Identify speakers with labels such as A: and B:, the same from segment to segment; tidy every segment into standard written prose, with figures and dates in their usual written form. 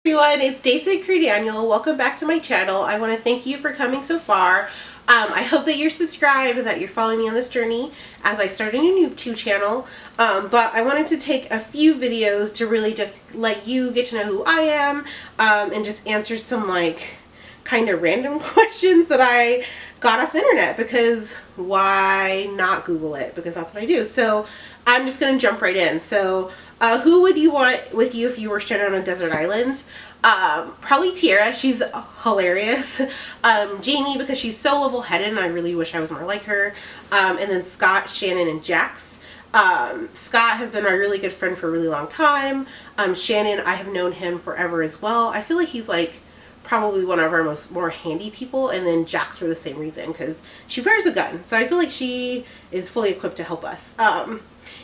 A: Everyone, it's Daisy Daniel. Welcome back to my channel. I want to thank you for coming so far. I hope that you're subscribed and that you're following me on this journey as I start a new YouTube channel. But I wanted to take a few videos to really just let you get to know who I am and just answer some kind of random questions that I got off the internet, because why not Google it? Because that's what I do. So I'm just going to jump right in. So who would you want with you if you were stranded on a desert island? Probably Tiara. She's hilarious. Jamie, because she's so level-headed and I really wish I was more like her. And then Scott, Shannon, and Jax. Scott has been my really good friend for a really long time. Shannon, I have known him forever as well. I feel like he's probably one of our more handy people. And then Jax for the same reason, because she fires a gun. So I feel like she is fully equipped to help us.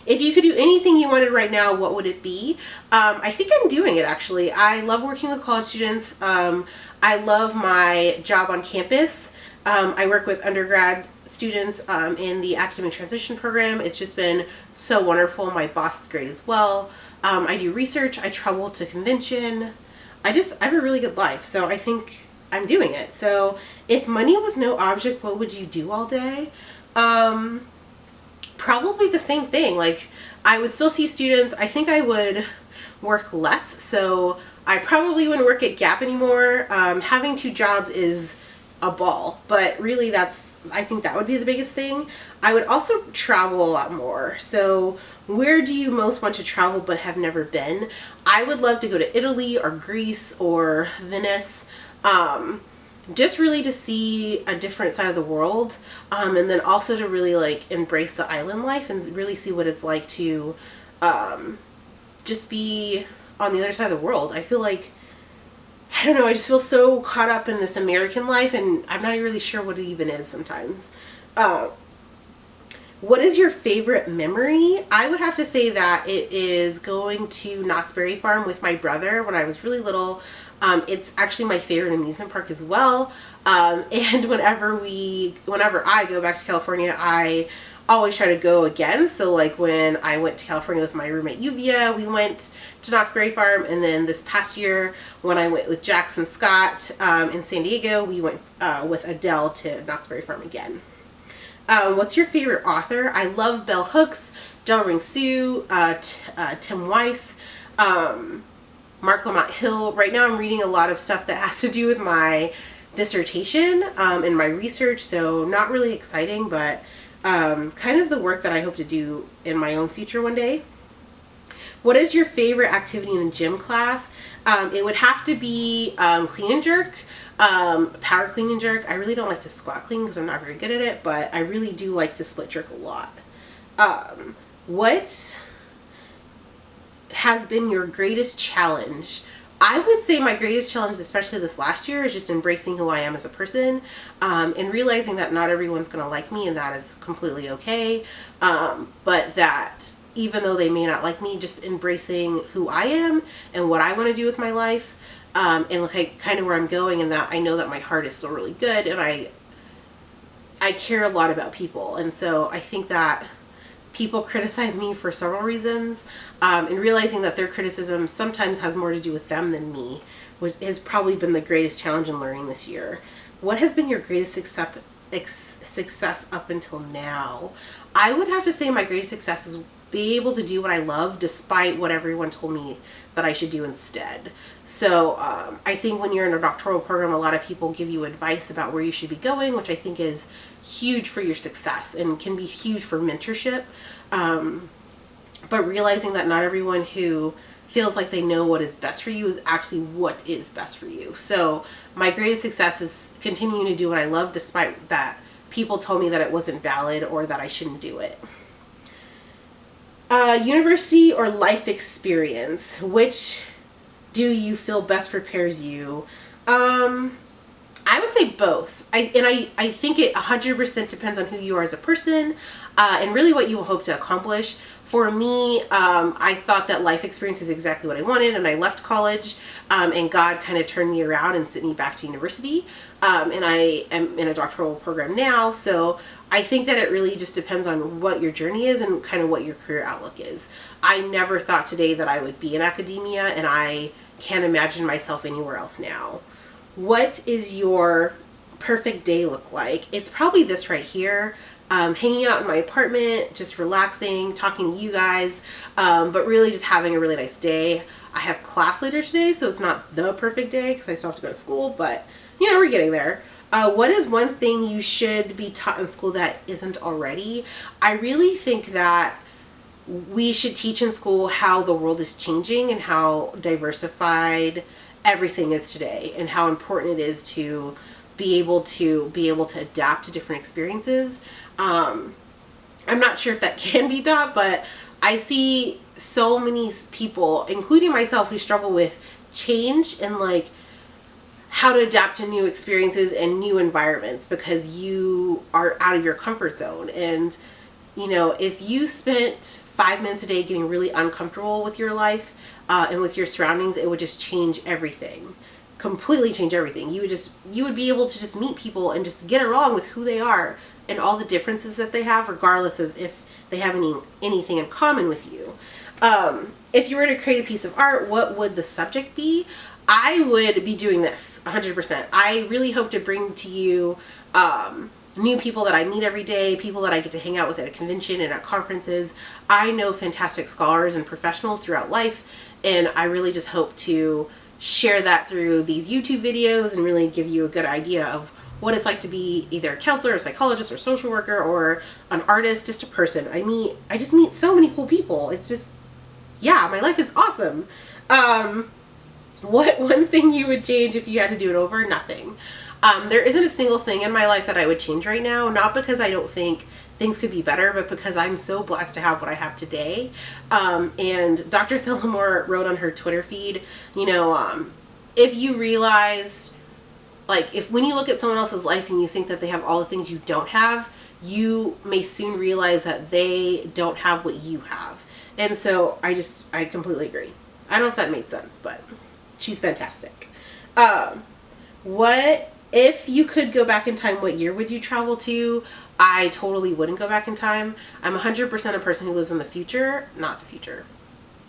A: If you could do anything you wanted right now, what would it be? I think I'm doing it, actually. I love working with college students. I love my job on campus. I work with undergrad students in the academic transition program. It's just been so wonderful. My boss is great as well. I do research. I travel to convention. I have a really good life, so I think I'm doing it. So if money was no object, what would you do all day? Probably the same thing. I would still see students. I think I would work less, so I probably wouldn't work at Gap anymore. Having two jobs is a ball, but really I think that would be the biggest thing. I would also travel a lot more. So where do you most want to travel but have never been? I would love to go to Italy or Greece or Venice. Just really to see a different side of the world, and then also to really embrace the island life and really see what it's like to just be on the other side of the world. I feel I don't know, I just feel so caught up in this American life and I'm not really sure what it even is sometimes. What is your favorite memory? I would have to say that it is going to Knott's Berry Farm with my brother when I was really little. It's actually my favorite amusement park as well. And whenever I go back to California, I always try to go again. So when I went to California with my roommate Yuvia, we went to Knott's Berry Farm. And then this past year when I went with Jax and Scott in San Diego, we went with Adele to Knott's Berry Farm again. What's your favorite author? I love Bell Hooks, Delring Sue, Tim Weiss, Mark Lamont Hill. Right now I'm reading a lot of stuff that has to do with my dissertation and my research, so not really exciting, but kind of the work that I hope to do in my own future one day. What is your favorite activity in a gym class? It would have to be clean and jerk, power clean and jerk. I really don't like to squat clean because I'm not very good at it, but I really do like to split jerk a lot. What has been your greatest challenge? I would say my greatest challenge, especially this last year, is just embracing who I am as a person, and realizing that not everyone's going to like me, and that is completely okay. But that even though they may not like me, just embracing who I am and what I want to do with my life, and kind of where I'm going, and that I know that my heart is still really good, and I care a lot about people. And so I think that people criticize me for several reasons, and realizing that their criticism sometimes has more to do with them than me, which has probably been the greatest challenge in learning this year. What has been your greatest success up until now? I would have to say my greatest success is be able to do what I love despite what everyone told me that I should do instead. So I think when you're in a doctoral program, a lot of people give you advice about where you should be going, which I think is huge for your success and can be huge for mentorship. But realizing that not everyone who feels like they know what is best for you is actually what is best for you. So my greatest success is continuing to do what I love despite that people told me that it wasn't valid or that I shouldn't do it. University or life experience, which do you feel best prepares you? I would say both. I think it 100% depends on who you are as a person, and really what you hope to accomplish. For me, I thought that life experience is exactly what I wanted, and I left college, and God kind of turned me around and sent me back to university, and I am in a doctoral program now. So I think that it really just depends on what your journey is and kind of what your career outlook is. I never thought today that I would be in academia, and I can't imagine myself anywhere else now. What is your perfect day look like? It's probably this right here. Hanging out in my apartment, just relaxing, talking to you guys, but really just having a really nice day. I have class later today, so it's not the perfect day because I still have to go to school, but you know, we're getting there. What is one thing you should be taught in school that isn't already? I really think that we should teach in school how the world is changing and how diversified everything is today, and how important it is to be able to adapt to different experiences. I'm not sure if that can be taught, but I see so many people, including myself, who struggle with change and like how to adapt to new experiences and new environments because you are out of your comfort zone. And you know, if you spent 5 minutes a day getting really uncomfortable with your life and with your surroundings, it would just change everything. Completely change everything. You would be able to just meet people and just get along with who they are and all the differences that they have, regardless of if they have anything in common with you. If you were to create a piece of art, what would the subject be? I would be doing this 100%. I really hope to bring to you new people that I meet every day, people that I get to hang out with at a convention and at conferences. I know fantastic scholars and professionals throughout life, and I really just hope to share that through these YouTube videos and really give you a good idea of what it's like to be either a counselor, a psychologist, or social worker, or an artist, just a person. I just meet so many cool people. It's just, yeah, my life is awesome. What one thing you would change if you had to do it over? Nothing. There isn't a single thing in my life that I would change right now, not because I don't think things could be better, but because I'm so blessed to have what I have today. And Dr. Phillimore wrote on her Twitter feed, you know, if you realized, like, when you look at someone else's life and you think that they have all the things you don't have, you may soon realize that they don't have what you have. And so I completely agree. I don't know if that made sense, but she's fantastic. What if you could go back in time, what year would you travel to? I totally wouldn't go back in time. I'm 100% a person who lives in the future, not the future.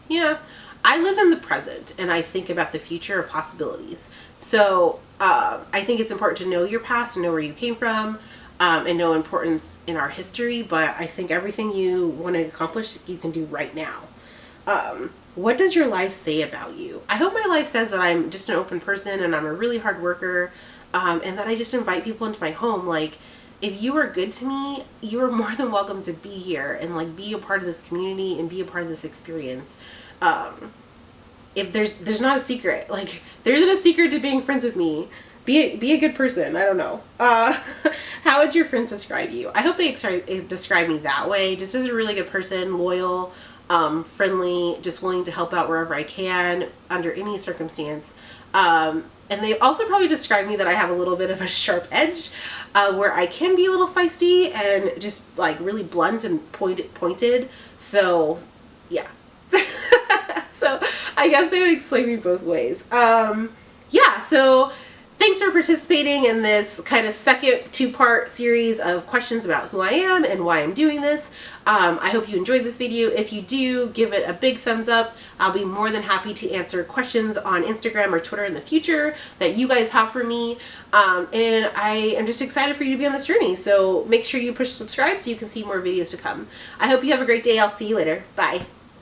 A: Yeah, I live in the present and I think about the future of possibilities. So I think it's important to know your past and know where you came from, and know importance in our history. But I think everything you want to accomplish, you can do right now. What does your life say about you? I hope my life says that I'm just an open person and I'm a really hard worker, and that I just invite people into my home. Like, if you are good to me, you are more than welcome to be here and like be a part of this community and be a part of this experience. If there's not a secret, like there isn't a secret to being friends with me. Be a good person. I don't know. How would your friends describe you? I hope they describe me that way, just as a really good person, loyal, friendly, just willing to help out wherever I can under any circumstance. And they also probably describe me that I have a little bit of a sharp edge, where I can be a little feisty and just like really blunt and pointed. So yeah. So I guess they would explain me both ways. Yeah, so thanks for participating in this kind of second two-part series of questions about who I am and why I'm doing this. I hope you enjoyed this video. If you do, give it a big thumbs up. I'll be more than happy to answer questions on Instagram or Twitter in the future that you guys have for me. And I am just excited for you to be on this journey. So make sure you push subscribe so you can see more videos to come. I hope you have a great day. I'll see you later. Bye.